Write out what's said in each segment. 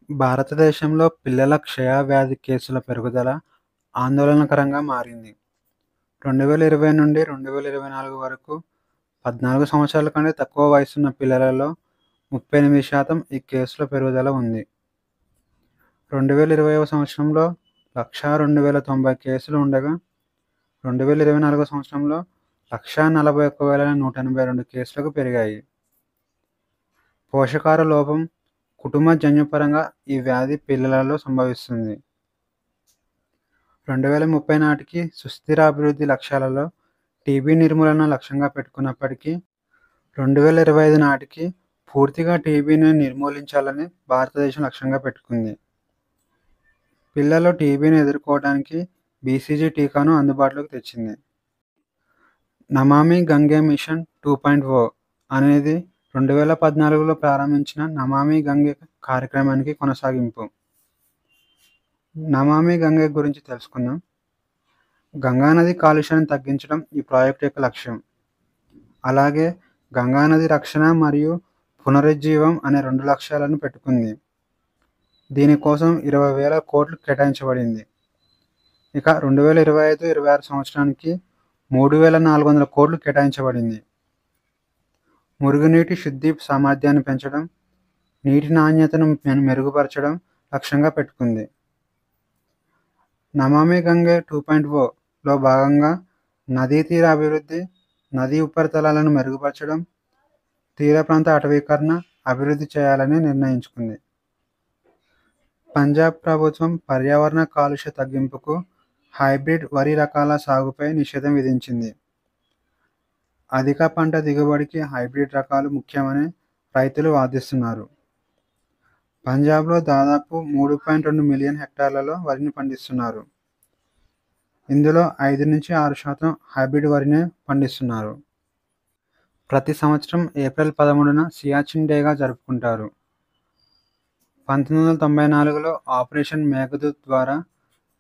భారతదేశంలో పిల్లల క్షయవ్యాధి కేసుల పెరుగుదల ఆందోళనకరంగా మారింది. 2020 నుండి 2024 వరకు 14 సంవత్సరాల కంటే తక్కువ వయసున్న పిల్లలలో 38% ఈ కేసుల పెరుగుదల ఉంది. 2020వ సంవత్సరంలో 102,090 కేసులు ఉండగా, 2024 సంవత్సరంలో 141,182 కేసులకు పెరిగాయి. పోషకాహార లోపం కుటుంబ జన్యుపరంగా ఈ వ్యాధి పిల్లలలో సంభవిస్తుంది. 2030 నాటికి సుస్థిర అభివృద్ధి లక్ష్యాలలో టీబీ నిర్మూలన లక్ష్యంగా పెట్టుకున్నప్పటికీ, 2025 నాటికి పూర్తిగా టీబీని నిర్మూలించాలని భారతదేశం లక్ష్యంగా పెట్టుకుంది. పిల్లల్లో టీబీని ఎదుర్కోవడానికి బీసీజీ టీకాను అందుబాటులోకి తెచ్చింది. నమామి గంగే మిషన్ 2.0 అనేది 2014లో ప్రారంభించిన నమామి గంగే కార్యక్రమానికి కొనసాగింపు. నమామి గంగే గురించి తెలుసుకుందాం. గంగానది కాలుష్యాన్ని తగ్గించడం ఈ ప్రాజెక్టు యొక్క లక్ష్యం. అలాగే గంగానది రక్షణ మరియు పునరుజ్జీవం అనే 2 లక్ష్యాలను పెట్టుకుంది. దీనికోసం 20,000 కోట్లు కేటాయించబడింది. ఇక 2025-26 సంవత్సరానికి 3,400 కోట్లు కేటాయించబడింది. మురుగునీటి శుద్ధి సామర్థ్యాన్ని పెంచడం, నీటి నాణ్యతను మెరుగుపరచడం లక్ష్యంగా పెట్టుకుంది. నమామి గంగే 2.0లో భాగంగా నదీ తీర అభివృద్ధి, నదీ ఉపరితలాలను మెరుగుపరచడం, తీర ప్రాంత అటవీకరణ అభివృద్ధి చేయాలని నిర్ణయించుకుంది. పంజాబ్ ప్రభుత్వం పర్యావరణ కాలుష్య తగ్గింపుకు హైబ్రిడ్ వరి రకాల సాగుపై నిషేధం విధించింది. అధిక పంట దిగుబడికి హైబ్రిడ్ రకాలు ముఖ్యమని రైతులు వాదిస్తున్నారు. పంజాబ్లో దాదాపు 3.2 మిలియన్ హెక్టార్లలో వరిని పండిస్తున్నారు. ఇందులో 5-6% హైబ్రిడ్ వరినే పండిస్తున్నారు. ప్రతి సంవత్సరం ఏప్రిల్ 13న సియాచిన్ డేగా జరుపుకుంటారు. 1994లో ఆపరేషన్ మేఘదూత్ ద్వారా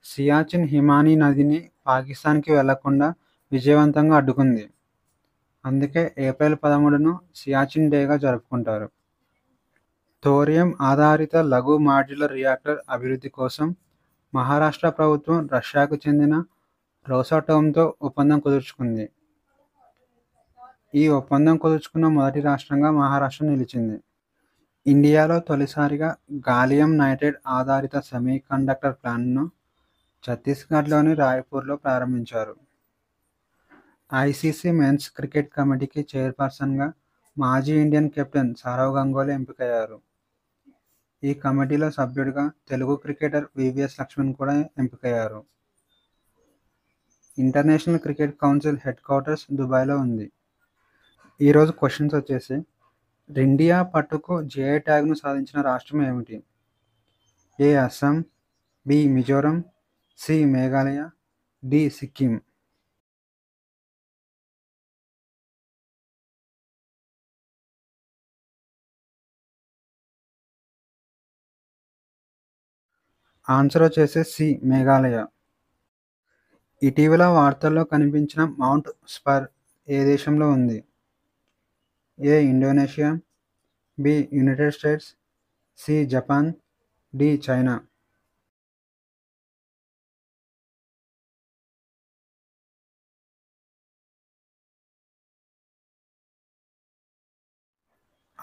సియాచిన్ హిమానీ నదిని పాకిస్తాన్కి వెళ్లకుండా విజయవంతంగా అడ్డుకుంది. అందుకే ఏప్రిల్ 13ను సియాచిన్ డేగా జరుపుకుంటారు. థోరియం ఆధారిత లఘు మాడ్యులర్ రియాక్టర్ అభివృద్ధి కోసం మహారాష్ట్ర ప్రభుత్వం రష్యాకు చెందిన రోసాటోమ్తో ఒప్పందం కుదుర్చుకుంది. ఈ ఒప్పందం కుదుర్చుకున్న మొదటి రాష్ట్రంగా మహారాష్ట్ర నిలిచింది. ఇండియాలో తొలిసారిగా గాలియం నైట్రేట్ ఆధారిత సెమీకండక్టర్ ప్లాంట్ను ఛత్తీస్గఢ్లోని రాయ్పూర్లో ప్రారంభించారు. ఐసీసీ మెన్స్ క్రికెట్ కమిటీకి చైర్పర్సన్గా మాజీ ఇండియన్ కెప్టెన్ సౌరవ్ గంగూలీ ఎంపికయ్యారు. ఈ కమిటీలో సభ్యుడిగా తెలుగు క్రికెటర్ వివిఎస్ లక్ష్మణ్ కూడా ఎంపికయ్యారు. International cricket council head quarters దుబాయ్లో ఉంది. ఈరోజు క్వశ్చన్స్ వచ్చేసి, ఇండియా పట్టుకు జిఐ ట్యాగ్ను సాధించిన రాష్ట్రం ఏమిటి? A Assam, B Mizoram, C Meghalaya, D Sikkim. Answer వచ్చేసి సి మేఘాలయ. ఇటీవల వార్తల్లో కనిపించిన మౌంట్ స్పర్ ఏ దేశంలో ఉంది? A Indonesia, B United States, C Japan, D China.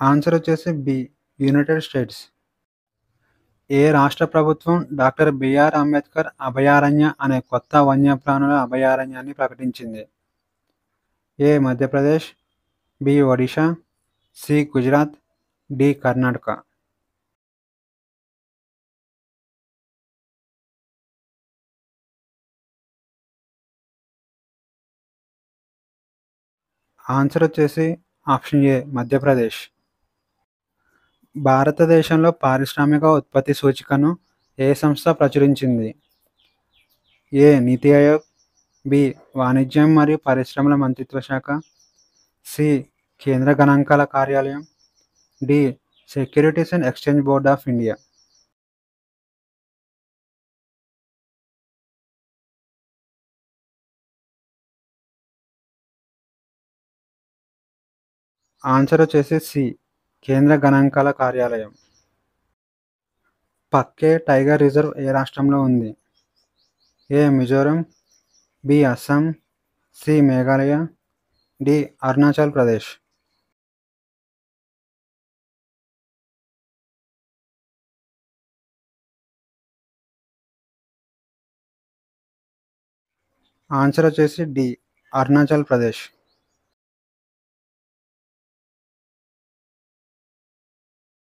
Answer వచ్చేసి బి యునైటెడ్ స్టేట్స్. ఏ రాష్ట్ర ప్రభుత్వం డాక్టర్ బిఆర్ అంబేద్కర్ అభయారణ్య అనే కొత్త వన్యప్రాణుల అభయారణ్యాన్ని ప్రకటించింది? A Madhya Pradesh, B Odisha, C Gujarat, D Karnataka. Answer వచ్చేసి ఆప్షన్ ఏ మధ్యప్రదేశ్. భారతదేశంలో పారిశ్రామిక ఉత్పత్తి సూచికను ఏ సంస్థ ప్రచురించింది? ఏ నీతి ఆయోగ్, బి వాణిజ్యం మరియు పరిశ్రమల మంత్రిత్వ శాఖ, సి కేంద్ర గణాంకాల కార్యాలయం, D securities and exchange board of India. Answer వచ్చేసి సి కేంద్ర గణాంకాల కార్యాలయం. పక్కే టైగర్ రిజర్వ్ ఏ రాష్ట్రంలో ఉంది? A Mizoram, B Assam, C Meghalaya, D Arunachal Pradesh. Answer వచ్చేసి డి అరుణాచల్ ప్రదేశ్.